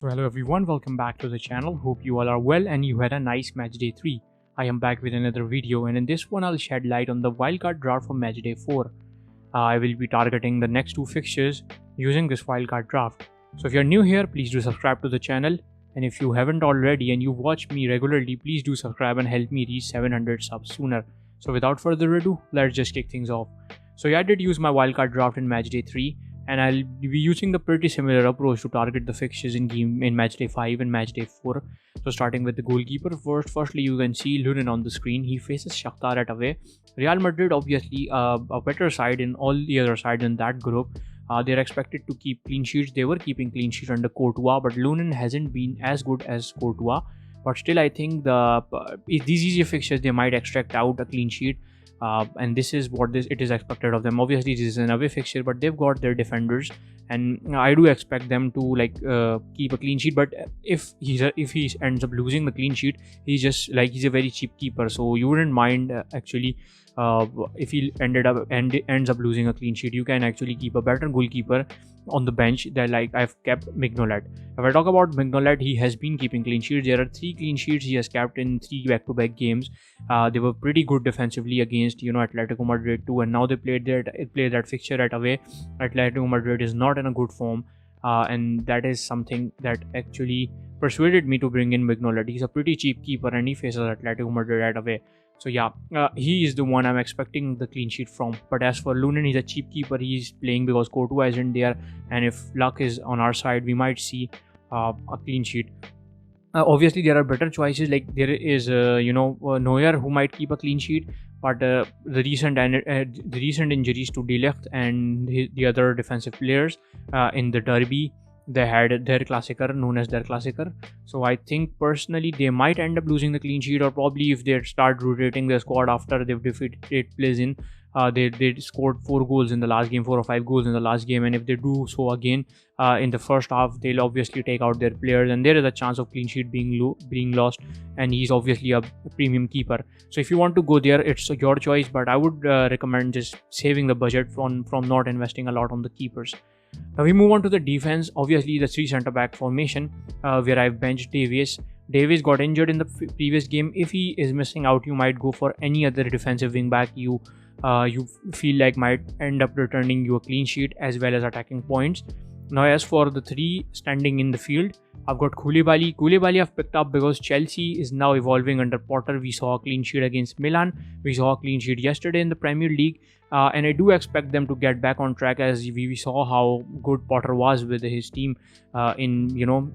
So hello everyone, welcome back to the channel. Hope you all are well and you had a nice match day 3. I am back with another video, and in this one I'll shed light on the wildcard draft for match day 4. I will be targeting the next two fixtures using this wildcard draft. So if you're new here, please do subscribe to the channel, and if you haven't already and you watch me regularly, please do subscribe and help me reach 700 subs sooner. So without further ado, let's just kick things off. So yeah, I did use my wildcard draft in match day 3. And I'll be using the pretty similar approach to target the fixtures in match day 5 and match day 4. So starting with the goalkeeper firstly you can see Lunin on the screen. He faces Shakhtar at away. Real Madrid obviously a better side in all the other sides in that group. They're expected to keep clean sheets. They were keeping clean sheets under Courtois, but Lunin hasn't been as good as Courtois. But still, I think these easier fixtures they might extract out a clean sheet. And this is what it is expected of them. Obviously this is an away fixture, but they've got their defenders, and I do expect them to keep a clean sheet. But if he ends up losing the clean sheet, he's a very cheap keeper, so you wouldn't mind if he ends up losing a clean sheet. You can actually keep a better goalkeeper on the bench that I've kept Mignolet. If I talk about Mignolet, he has been keeping clean sheets. There are 3 clean sheets he has kept in 3 back-to-back games. They were pretty good defensively against Atletico Madrid too, and now they played that fixture at away. Atletico Madrid is not in a good form, and that is something that actually persuaded me to bring in Mignolet. He's a pretty cheap keeper and he faces Atletico Madrid at away. So yeah, he is the one I'm expecting the clean sheet from. But as for Lunin, he's a cheap keeper. He's playing because Courtois isn't there, and if luck is on our side, we might see a clean sheet. Obviously, there are better choices. Like there is, Neuer, who might keep a clean sheet. But the recent injuries to De Ligt and the other defensive players in the derby, they had their Klassiker, known as their Klassiker. So I think personally they might end up losing the clean sheet, or probably if they start rotating their squad after they've defeated Plzeň. They scored 4 goals in the last game, 4 or 5 goals in the last game, and if they do so again in the first half, they'll obviously take out their players, and there is a chance of clean sheet being lost. And he's obviously a premium keeper. So if you want to go there, it's your choice, but I would recommend just saving the budget from not investing a lot on the keepers. Now we move on to the defense. Obviously the 3 centre back formation, where I've benched Davies. Davies got injured in the previous game. If he is missing out, you might go for any other defensive wing back you feel like might end up returning you a clean sheet as well as attacking points. Now as for the 3 standing in the field, I've got Koulibaly I've picked up because Chelsea is now evolving under Potter. We saw a clean sheet against Milan. We saw a clean sheet yesterday in the Premier League. And I do expect them to get back on track, as we saw how good Potter was with his team in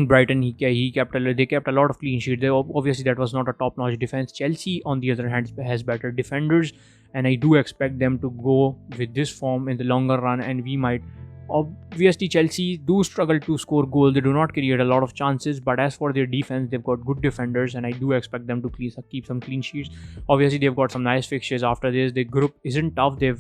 Brighton. They kept a lot of clean sheets. Obviously that was not a top-notch defense. Chelsea on the other hand has better defenders, and I do expect them to go with this form in the longer run, and we might. Obviously Chelsea do struggle to score goals. They do not create a lot of chances, but as for their defense, they've got good defenders, and I do expect them to keep some clean sheets. Obviously they've got some nice fixtures after this. The group isn't tough. They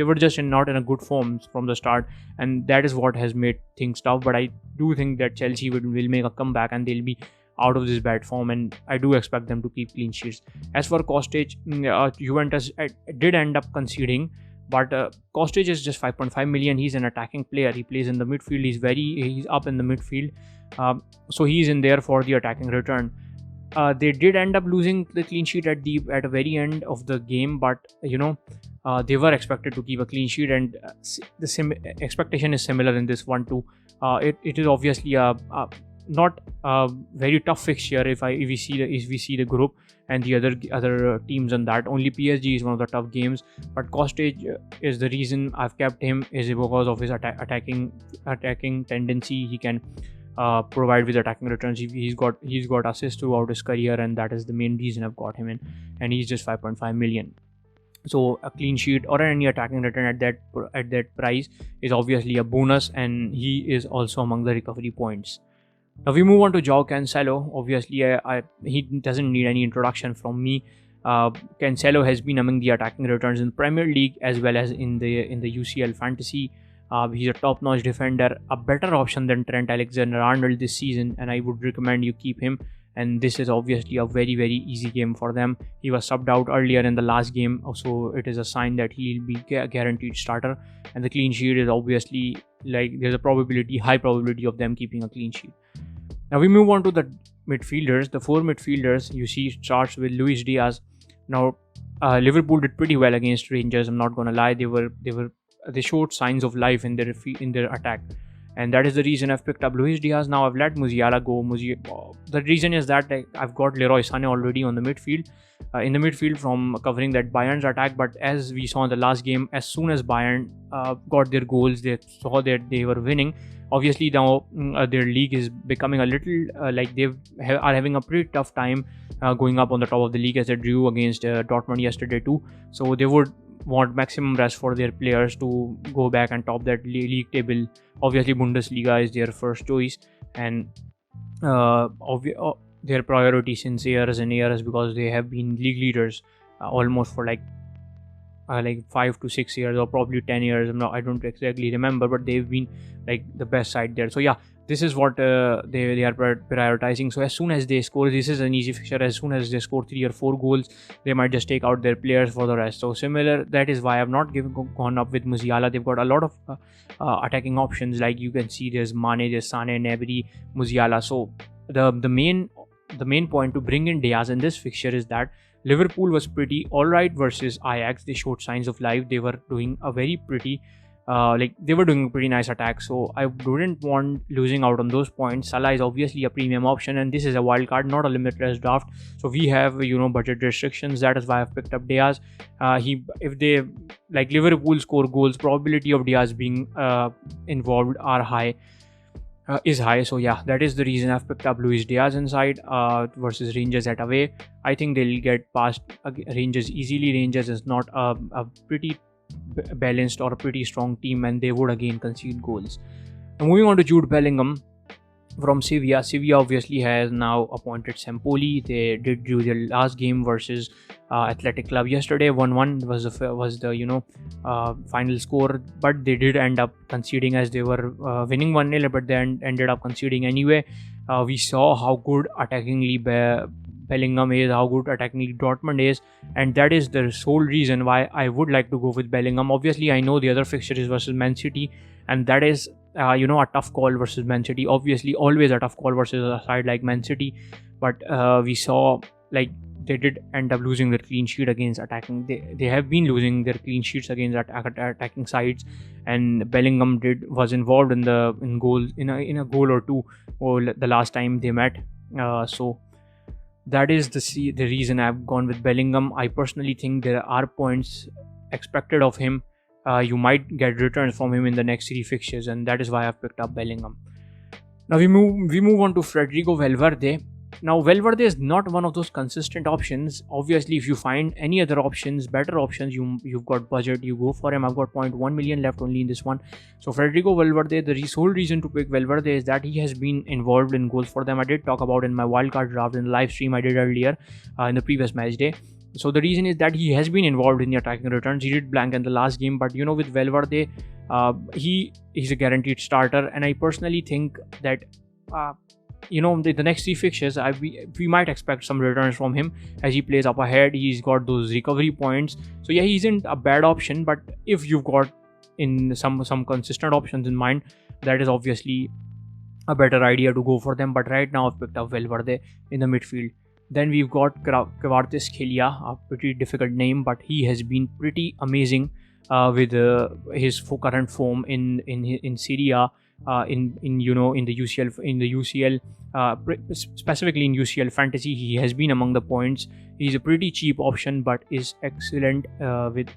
were just not in a good form from the start, and that is what has made things tough. But I do think that Chelsea will make a comeback, and they'll be out of this bad form, and I do expect them to keep clean sheets. As for Kostic, Juventus did end up conceding, but Kostic is just 5.5 million. He's an attacking player. He plays in the midfield. He's up in the midfield, so he's in there for the attacking return. They did end up losing the clean sheet at the very end of the game, but they were expected to keep a clean sheet, and the expectation is similar in this one too. It is obviously not a very tough fixture if we see the group and the other teams on that. Only PSG is one of the tough games, but Kostic is the reason I've kept him is because of his attacking tendency. He can provide with attacking returns. He's got assists throughout his career, and that is the main reason I've got him in, and he's just 5.5 million. So a clean sheet or any attacking return at that price is obviously a bonus, and he is also among the recovery points. Now we move on to João Cancelo. Obviously he doesn't need any introduction from me. Cancelo has been among the attacking returns in the Premier League as well as in the UCL Fantasy. He's a top-notch defender, a better option than Trent Alexander-Arnold this season, and I would recommend you keep him and this is obviously a very very easy game for them. He was subbed out earlier in the last game, so it is a sign that he'll be a guaranteed starter, and the clean sheet is obviously, like, there's a high probability of them keeping a clean sheet. Now we move on to the midfielders. The four midfielders you see starts with Luis Diaz. Now Liverpool did pretty well against Rangers. I'm not gonna lie, they showed signs of life in their attack, and that is the reason I've picked up Luis Diaz. Now I've let Musiala go. The reason is that I've got Leroy Sané already on the midfield, in the midfield from covering that Bayern's attack. But as we saw in the last game, as soon as Bayern got their goals, they saw that they were winning. Obviously now their league is becoming a little like they are having a pretty tough time going up on the top of the league, as they drew against Dortmund yesterday too. So they would want maximum rest for their players to go back and top that league table. Obviously Bundesliga is their first choice, and their priority since years and years, because they have been league leaders almost for like 5 to 6 years, or probably 10 years. I don't exactly remember, but they've been like the best side there. So yeah, this is what they are prioritizing. So as soon as they score, this is an easy fixture. As soon as they score 3 or 4 goals, they might just take out their players for the rest. So similar, that is why I've not gone up with Musiala. They've got a lot of attacking options. Like you can see, there's Mane, there's Sané, Gnabry, Musiala. So the main point to bring in Diaz in this fixture is that Liverpool was pretty alright versus Ajax. They showed signs of life. They were doing a pretty nice attack. So I wouldn't want losing out on those points. Salah is obviously a premium option, and this is a wild card, not a limitless draft. So we have budget restrictions. That is why I've picked up Diaz. If they like Liverpool score goals, probability of Diaz being involved is high. So yeah, that is the reason I've picked up Luis Diaz inside versus Rangers at away. I think they'll get past Rangers easily. Rangers is not a pretty balanced or a pretty strong team, and they would again concede goals. Now moving on to Jude Bellingham from Sevilla. Sevilla obviously has now appointed Sampoli. They did do their last game versus Athletic Club yesterday. 1-1 was the final score, but they did end up conceding, as they were winning 1-0, but then ended up conceding anyway. We saw how good attackingly Bellingham is, how good attackingly Dortmund is, and that is the sole reason why I would like to go with Bellingham. Obviously I know the other fixture is versus Man City, and that is a tough call versus Man City. Obviously always a tough call versus a side like Man City, but we saw like they did end up losing their clean sheet against attacking. They have been losing their clean sheets against attacking sides, and Bellingham was involved in a goal or two the last time they met. So that is the reason I've gone with Bellingham. I personally think there are points expected of him. You might get returns from him in the next 3 fixtures, and that is why I've picked up Bellingham. Now we move on to Federico Valverde. Now Valverde is not one of those consistent options. Obviously if you find any other options, better options, you've got budget, you go for him. I've got 0.1 million left only in this one. So Federico Valverde, the sole reason to pick Valverde is that he has been involved in goals for them. I did talk about in my wildcard draft in the live stream I did earlier in the previous match day. So the reason is that he has been involved in the attacking returns. He did blank in the last game, but with Valverde, he's a guaranteed starter, and I personally think that the next 3 fixtures we might expect some returns from him as he plays up ahead. He's got those recovery points, so yeah, he isn't a bad option. But if you've got in some consistent options in mind, that is obviously a better idea to go for them. But right now I've picked up Valverde in the midfield. Then we've got Kvaratskhelia, a pretty difficult name, but he has been pretty amazing with his current form in Syria, in the UCL, specifically in UCL Fantasy. He has been among the points. He's a pretty cheap option, but is excellent with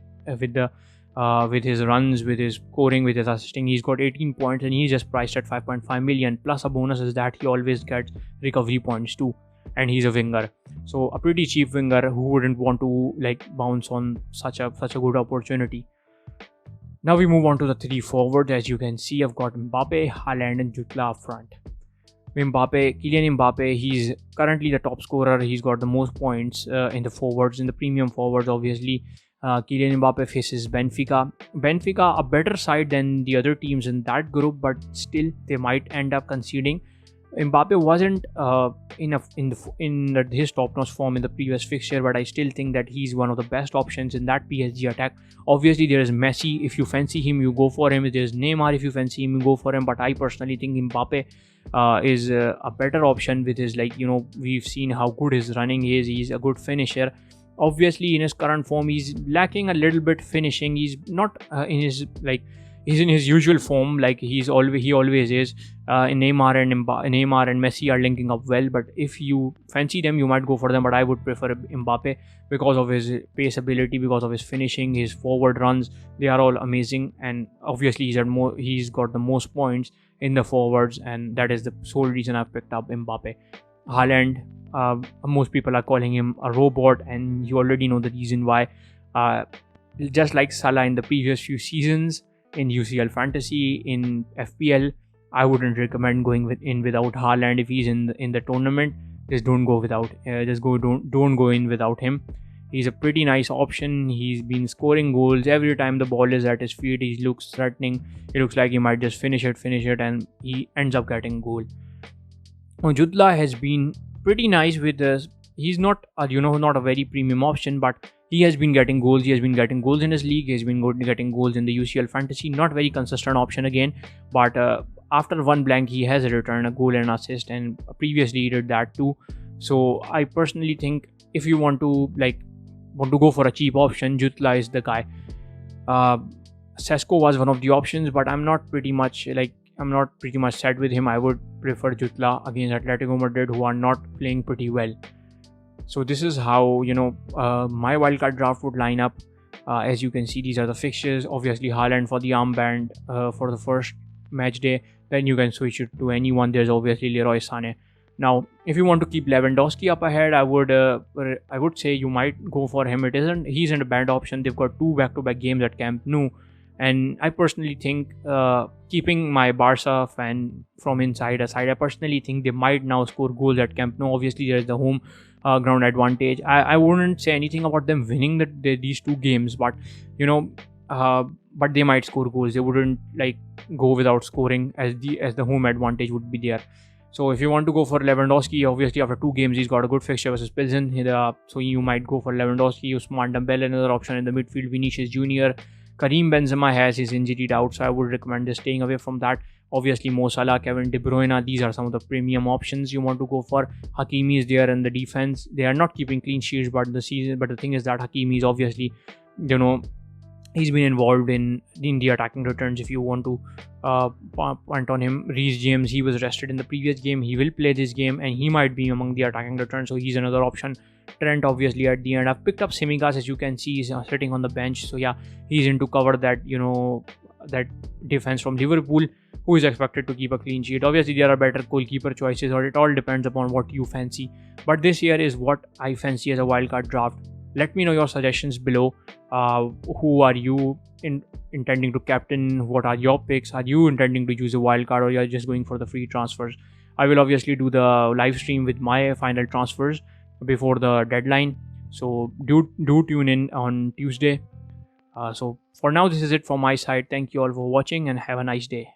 his runs, with his scoring, with his assisting. He's got 18 points, and he's just priced at 5.5 million. Plus a bonus is that he always gets recovery points too, and he's a winger, so a pretty cheap winger who wouldn't want to bounce on such a good opportunity. Now we move on to the 3 forwards. As you can see, I've got Mbappe, Haaland, and Jutla up front. Kylian Mbappe, he's currently the top scorer. He's got the most points in the premium forwards. Obviously Kylian Mbappe faces Benfica, a better side than the other teams in that group, but still they might end up conceding. Mbappe wasn't in his top-notch form in the previous fixture, but I still think that he's one of the best options in that PSG attack. Obviously, there is Messi. If you fancy him, you go for him. There's Neymar. If you fancy him, you go for him. But I personally think Mbappe is a better option with his, like, we've seen how good his running is. He's a good finisher. Obviously, in his current form, he's lacking a little bit finishing. He's not in his, like, he's in his usual form, like he always is. Neymar and Messi are linking up well, but if you fancy them, you might go for them. But I would prefer Mbappe because of his pace ability, because of his finishing, his forward runs. They are all amazing, and obviously he's got the most points in the forwards, and that is the sole reason I've picked up Mbappe. Haaland, most people are calling him a robot, and you already know the reason why. Just like Salah in the previous few seasons, in UCL Fantasy, in FPL, I wouldn't recommend going without Haaland. If he's in the tournament, just don't go in without him. He's a pretty nice option. He's been scoring goals every time the ball is at his feet. He looks threatening. It looks like he might just finish it, and he ends up getting a goal. Jutla has been pretty nice with this. He's not not a very premium option, but he has been getting goals. He has been getting goals in his league. He's been getting goals in the UCL Fantasy. Not very consistent option again, but after one blank, he has returned a goal and assist, and previously he did that too. So I personally think if you want to go for a cheap option, Jutla is the guy. Sesko was one of the options, but I'm not pretty much set with him. I would prefer Jutla against Atletico Madrid, who are not playing pretty well. So this is how my wildcard draft would line up. As you can see, these are the fixtures. Obviously, Haaland for the armband for the first match day. Then you can switch it to anyone. There's obviously Leroy Sané. Now, if you want to keep Lewandowski up ahead, I would say you might go for him. He's in a bad option. They've got 2 back-to-back games at Camp Nou, and I personally think keeping my Barca fan from inside aside, I personally think they might now score goals at Camp Nou. Obviously, there is the home ground advantage. I wouldn't say anything about them winning these 2 games, but but they might score goals. They wouldn't go without scoring, as the home advantage would be there. So if you want to go for Lewandowski, obviously after 2 games he's got a good fixture versus Pilsen. So you might go for Lewandowski. Ousmane Dembele, another option in the midfield. Vinicius Junior. Karim Benzema has his injury out, so I would recommend just staying away from that. Obviously, Mo Salah, Kevin De Bruyne, these are some of the premium options you want to go for. Hakimi is there in the defense. They are not keeping clean sheets, but the thing is that Hakimi is obviously, he's been involved in the attacking returns. If you want to point on him, Reece James, he was rested in the previous game. He will play this game, and he might be among the attacking returns, so he's another option. Trent obviously at the end. I've picked up Tsimikas, as you can see, he's sitting on the bench. So yeah, he's in to cover that that defense from Liverpool, who is expected to keep a clean sheet. Obviously there are better goalkeeper choices, or it all depends upon what you fancy. But this year is what I fancy as a wildcard draft. Let me know your suggestions below. Who are you intending to captain? What are your picks? Are you intending to use a wildcard, or you're just going for the free transfers? I will obviously do the live stream with my final transfers before the deadline, so do tune in on Tuesday. So for now, this is it from my side. Thank you all for watching, and have a nice day.